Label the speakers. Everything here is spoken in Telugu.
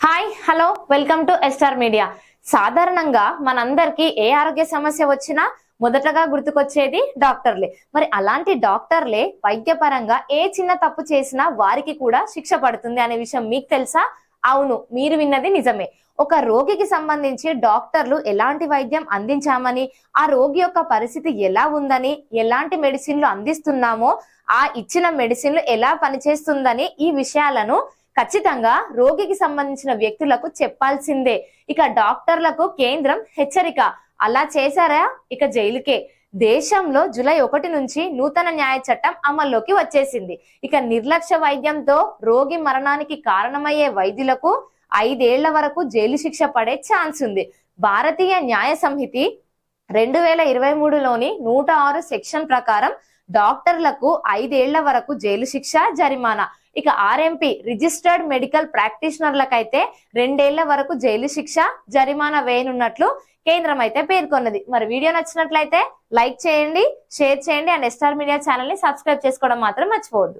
Speaker 1: హాయ్ హలో వెల్కమ్ టు ఎస్టార్ మీడియా. సాధారణంగా మనందరికీ ఏ ఆరోగ్య సమస్య వచ్చినా మొదటగా గుర్తుకొచ్చేది డాక్టర్లే. మరి అలాంటి డాక్టర్లే వైద్యపరంగా ఏ చిన్న తప్పు చేసినా వారికి కూడా శిక్ష పడుతుంది అనే విషయం మీకు తెలుసా? అవును, మీరు విన్నది నిజమే. ఒక రోగికి సంబంధించి డాక్టర్లు ఎలాంటి వైద్యం అందించామని, ఆ రోగి యొక్క పరిస్థితి ఎలా ఉందని, ఎలాంటి మెడిసిన్లు అందిస్తున్నామో, ఆ ఇచ్చిన మెడిసిన్లు ఎలా పనిచేస్తుందని ఈ విషయాలను ఖచ్చితంగా రోగికి సంబంధించిన వ్యక్తులకు చెప్పాల్సిందే. ఇక డాక్టర్లకు కేంద్రం హెచ్చరిక, అలా చేశారా ఇక జైలుకే. దేశంలో జూలై 1 నుంచి నూతన న్యాయ చట్టం అమల్లోకి వచ్చేసింది. ఇక నిర్లక్ష్య వైద్యంతో రోగి మరణానికి కారణమయ్యే వైద్యులకు 5 ఏళ్ల వరకు జైలు శిక్ష పడే ఛాన్స్ ఉంది. భారతీయ న్యాయ సంహితి 2023లోని 106 సెక్షన్ ప్రకారం డాక్టర్లకు 5 ఏళ్ల వరకు జైలు శిక్ష, జరిమానా. ఇక ఆర్ఎంపీ రిజిస్టర్డ్ మెడికల్ ప్రాక్టీషనర్లకైతే 2 ఏళ్ల వరకు జైలు శిక్ష, జరిమానా వేయనున్నట్లు కేంద్రం అయితే పేర్కొన్నది. మరి వీడియో నచ్చినట్లయితే లైక్ చేయండి, షేర్ చేయండి అండ్ ఎస్టార్ మీడియా ఛానల్ ని సబ్స్క్రైబ్ చేసుకోవడం మాత్రం మర్చిపోవద్దు.